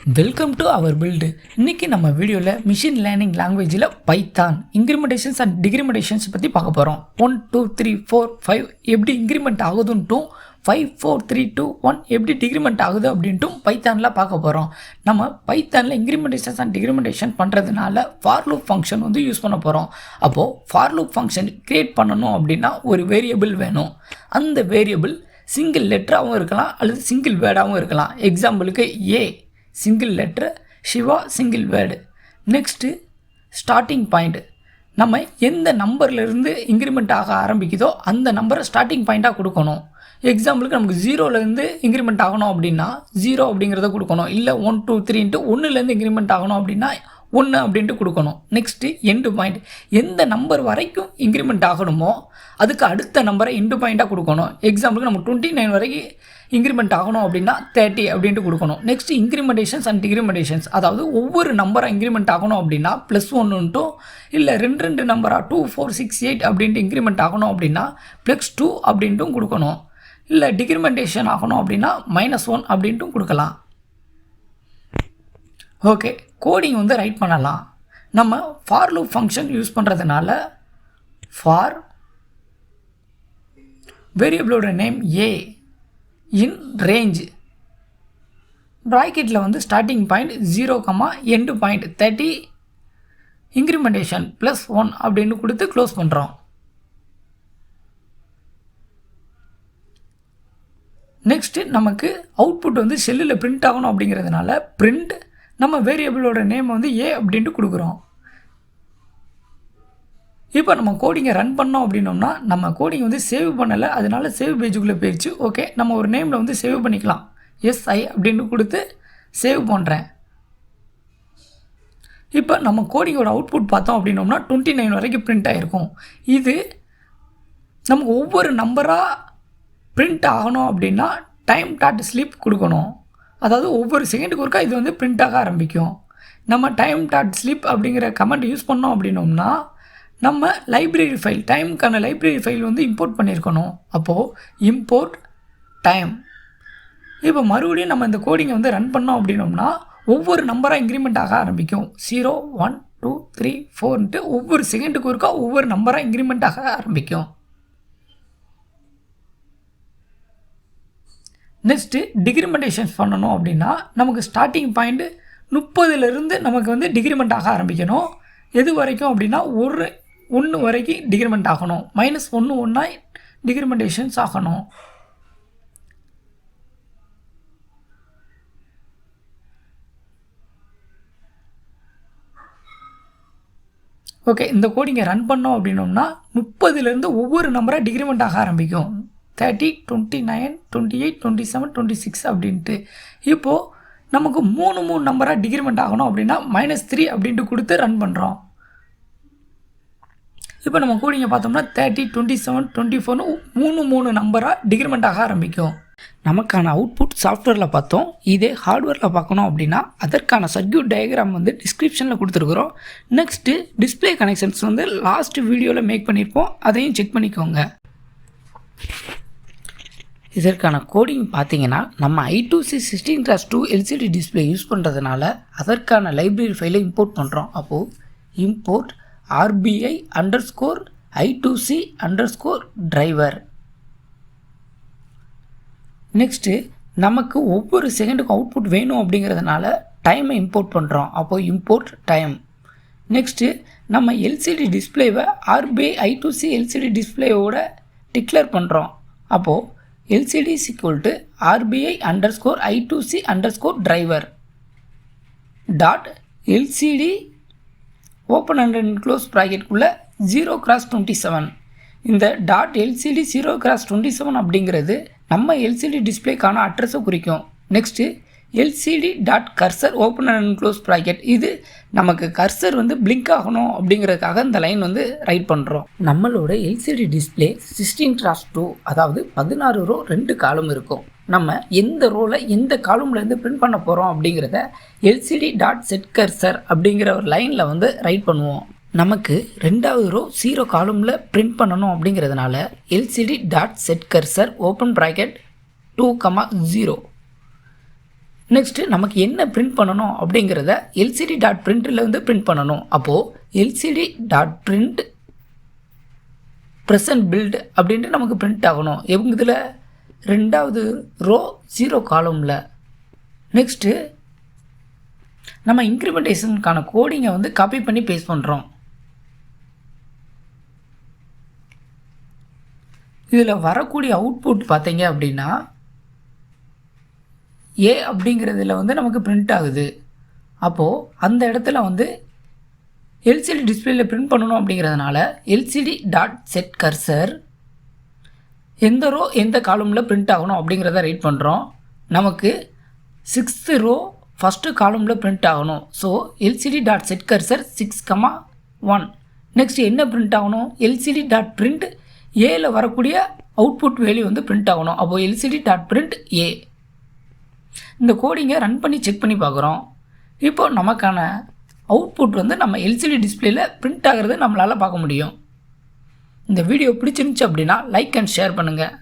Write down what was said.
Welcome to our build. இன்றைக்கி நம்ம வீடியோவில் மிஷின் லேர்னிங் லாங்குவேஜில் பைத்தான் இன்க்ரிமெண்டேஷன்ஸ் அண்ட் டிக்ரிமெண்டேஷன்ஸ் பற்றி பார்க்க போகிறோம். 1 2 3 4 5 எப்படி இன்க்ரிமெண்ட் ஆகுதுன்ட்டும் 5 4 3 2 1 எப்படி டிக்ரிமெண்ட் ஆகுது அப்படின்ட்டும் பைத்தானில் பார்க்க போகிறோம். நம்ம பைத்தானில் இன்க்ரிமெண்டேஷன்ஸ் அண்ட் டிக்ரிமெண்டேஷன் பண்ணுறதுனால ஃபார் லூப் ஃபங்க்ஷன் யூஸ் பண்ண போகிறோம். அப்போது ஃபார் லூப் ஃபங்க்ஷன் க்ரியேட் பண்ணணும் அப்படின்னா ஒரு வேரியபிள் வேணும். அந்த வேரியபிள் சிங்கிள் லெட்டராகவும் இருக்கலாம் அல்லது சிங்கிள் வேர்டாகவும் இருக்கலாம். எக்ஸாம்பிளுக்கு a single letter, Shiva single word. Next starting point, நம்ம எந்த நம்பர்லேருந்து இன்க்ரிமெண்ட் ஆக ஆரம்பிக்குதோ அந்த நம்பரை ஸ்டார்டிங் பாயிண்ட்டாக கொடுக்கணும். எக்ஸாம்பிளுக்கு நமக்கு 0லேருந்து இன்க்ரிமெண்ட் ஆகணும் அப்படின்னா 0 அப்படிங்கிறத கொடுக்கணும். இல்லை 1 2 3 1லேருந்து இன்க்ரிமெண்ட் ஆகணும் அப்படின்னா 1 அப்படின்ட்டு கொடுக்கணும். நெக்ஸ்ட்டு எண்டு பாயிண்ட், எந்த நம்பர் வரைக்கும் இன்க்ரிமெண்ட் ஆகணுமோ அதுக்கு அடுத்த நம்பரை எண்டு பாயிண்ட்டாக கொடுக்கணும். எக்ஸாம்பிளுக்கு நம்ம 29 வரைக்கும் இன்க்ரிமெண்ட் ஆகணும் அப்படின்னா 30 அப்படின்ட்டு கொடுக்கணும். நெக்ஸ்ட் இன்க்ரிமெண்டேஷன்ஸ் அண்ட் டிக்ரிமெண்டேஷன்ஸ், அதாவது ஒவ்வொரு நம்பராக இன்க்ரிமெண்ட் ஆகணும் அப்படின்னா +1 இல்லை ரெண்டு நம்பராக 2 4 6 8 அப்படின்ட்டு இன்க்ரிமெண்ட் ஆகணும் அப்படின்னா +2 அப்படின்ட்டும் கொடுக்கணும். இல்லை டிக்ரிமெண்டேஷன் ஆகணும் அப்படின்னா -1 அப்படின்ட்டும் கொடுக்கலாம். ஓகே, கோடிங் ரைட் பண்ணலாம். நம்ம ஃபார் லூப் ஃபங்க்ஷன் யூஸ் பண்ணுறதுனால ஃபார் வேரியபிளோட நேம் ஏ இன் ரேஞ்ச் ப்ராக்கெட்டில் starting point 0, end point 30, incrementation +1 அப்படின்னு கொடுத்து க்ளோஸ் பண்ணுறோம். நெக்ஸ்ட்டு நமக்கு அவுட்புட் ஷெல்லில் பிரிண்ட் ஆகணும் அப்படிங்கிறதுனால பிரிண்ட் நம்ம வேரியபிளோட நேம் ஏ அப்படின்ட்டு கொடுக்குறோம். இப்போ நம்ம கோடிங்கை ரன் பண்ணோம் அப்படின்னோம்னா நம்ம கோடிங் சேவ் பண்ணலை, அதனால சேவ் பேஜுக்குள்ளே போயிடுச்சு. ஓகே, நம்ம ஒரு நேமில் சேவ் பண்ணிக்கலாம். எஸ்ஐ அப்படின்னு கொடுத்து சேவ் பண்ணுறேன். இப்போ நம்ம கோடிங்கோட அவுட்புட் பார்த்தோம் அப்படின்னோம்னா 29 வரைக்கும் பிரிண்ட் ஆகிருக்கும். இது நமக்கு ஒவ்வொரு நம்பராக பிரிண்ட் ஆகணும் அப்படின்னா டைம் டாட் ஸ்லீப் கொடுக்கணும். அதாவது ஒவ்வொரு செகண்டுக்கு ஒருக்கா இது பிரிண்ட் ஆக ஆரம்பிக்கும். நம்ம டைம் டாட் ஸ்லீப் அப்படிங்கிற கமெண்ட் யூஸ் பண்ணோம் அப்படின்னோம்னா நம்ம லைப்ரரி ஃபைல், டைமுக்கான லைப்ரரி ஃபைல் இம்போர்ட் பண்ணியிருக்கணும். அப்போது இம்போர்ட் டைம். இப்போ மறுபடியும் நம்ம இந்த கோடிங்கை ரன் பண்ணோம் அப்படின்னோம்னா ஒவ்வொரு நம்பராக இன்க்ரிமெண்ட் ஆக ஆரம்பிக்கும். 0 1 2 3 4ன்ட்டு ஒவ்வொரு செகண்டுக்கு ஒருக்கா ஒவ்வொரு நம்பராக இன்க்ரிமெண்ட் ஆக ஆரம்பிக்கும். நெக்ஸ்ட்டு டிக்ரிமெண்டேஷன்ஸ் பண்ணணும் அப்படின்னா நமக்கு ஸ்டார்டிங் பாயிண்ட் 30லேருந்து நமக்கு டிக்ரிமெண்ட் ஆக ஆரம்பிக்கணும். எது வரைக்கும் அப்படின்னா 1 வரைக்கும் டிக்ரிமெண்ட் ஆகணும். -1 1 டிக்ரிமெண்டேஷன்ஸ் ஆகணும். ஓகே, இந்த கோடிங்கை ரன் பண்ணோம் அப்படின்னோம்னா 30லேருந்து ஒவ்வொரு நம்பராக டிக்ரிமெண்ட் ஆக ஆரம்பிக்கும். 30 29 28 27 26 அப்படின்ட்டு. இப்போது நமக்கு 3 நம்பராக டிக்ரிமெண்ட் ஆகணும் அப்படின்னா -3 அப்படின்ட்டு கொடுத்து ரன் பண்ணுறோம். இப்போ நம்ம கோடிங்கை பார்த்தோம்னா 30 27 24 3 நம்பராக டிக்ரிமெண்ட் ஆக ஆரம்பிக்கும். நமக்கான அவுட்புட் சாஃப்ட்வேரில் பார்த்தோம். இதே ஹார்ட்வேரில் பார்க்கணும் அப்படின்னா அதற்கான சர்க்யூட் டயக்ராம் டிஸ்கிரிப்ஷனில் கொடுத்துருக்குறோம். நெக்ஸ்ட்டு டிஸ்பிளே கனெக்ஷன்ஸ் லாஸ்ட் வீடியோவில் மேக் பண்ணியிருப்போம், அதையும் செக் பண்ணிக்கோங்க. இதற்கான கோடிங் பார்த்தீங்கன்னா நம்ம I2C 16:2 LCD டிஸ்பிளே யூஸ் பண்ணுறதுனால அதற்கான லைப்ரரி ஃபைலை இம்போர்ட் பண்ணுறோம். அப்போது இம்போர்ட் RBI_I2C_driver. நெக்ஸ்ட்டு நமக்கு ஒவ்வொரு செகண்டுக்கும் அவுட்புட் வேணும் அப்படிங்கிறதுனால டைமை இம்போர்ட் பண்ணுறோம். அப்போது இம்போர்ட் டைம். நெக்ஸ்ட்டு நம்ம LCD டிஸ்பிளேவை RBI_I2C LCD டிஸ்பிளேவோட டிக்ளேர் பண்ணுறோம். அப்போது LCD = RBI_I2C_driver dot LCD open and close ப்ராக்கெட்டுக்குள்ளே 0x27. இந்த டாட் LCD 0x27 அப்படிங்கிறது நம்ம LCD டிஸ்பிளேக்கான அட்ரஸை குறிக்கும். Next LCD dot cursor open and close bracket, இது நமக்கு கர்சர் பிளிங்க் ஆகணும் அப்படிங்கிறதுக்காக இந்த லைன் ரைட் பண்ணுறோம். நம்மளோட LCD டிஸ்பிளே 16:2, அதாவது 16 ரோ 2 காலம் இருக்கும். நம்ம எந்த ரோவில் எந்த காலம்லேருந்து பிரிண்ட் பண்ண போகிறோம் அப்படிங்கிறத LCD டாட் செட் கர்சர் அப்படிங்கிற ஒரு லைனில் ரைட் பண்ணுவோம். நமக்கு 2வது ரோ 0 காலமில் பிரிண்ட் பண்ணணும் அப்படிங்கிறதுனால LCD dot set cursor open bracket 2, 0. Next நமக்கு என்ன பிரிண்ட் பண்ணணும் அப்படிங்கிறத எல்சிடி டாட் பிரிண்டில் வந்து பிரிண்ட் பண்ணணும். அப்போது LCD dot print present build அப்படின்ட்டு நமக்கு பிரிண்ட் ஆகணும். இதில் 2வது ரோ 0 காலமில். நெக்ஸ்ட்டு நம்ம இன்க்ரிமெண்டேஷனுக்கான கோடிங்கை வந்து காப்பி பண்ணி பேஸ்ட் பண்ணுறோம். இதில் வரக்கூடிய அவுட்புட் பார்த்தீங்க அப்படின்னா ஏ அப்படிங்கிறதுல வந்து நமக்கு பிரிண்ட் ஆகுது. அப்போது அந்த இடத்துல வந்து எல்சிடி டிஸ்பிளேயில் பிரிண்ட் பண்ணணும் அப்படிங்கிறதுனால எல்சிடி டாட் செட் கர்சர் எந்த ரோ எந்த காலமில் பிரிண்ட் ஆகணும் அப்படிங்கிறத ரைட் பண்ணுறோம். நமக்கு 6th ரோ 1st காலமில் பிரிண்ட் ஆகணும். So LCD dot set cursor 6,1. Next என்ன பிரிண்ட் ஆகணும்? எல்சிடி டாட் பிரிண்ட் ஏல வரக்கூடிய அவுட்புட் வேல்யூ வந்து பிரிண்ட் ஆகணும். அப்போது எல்சிடி டாட் பிரிண்ட் ஏ. இந்த கோடிங்கை ரன் பண்ணி செக் பண்ணி பார்க்குறோம். இப்போ நமக்கான அவுட்புட் வந்து நம்ம எல்சிடி டிஸ்பிளேயில் பிரிண்ட் ஆகிறது நம்மளால் பார்க்க முடியும். இந்த வீடியோ பிடிச்சிருந்துச்சு அப்படின்னா லைக் அண்ட் ஷேர் பண்ணுங்கள்.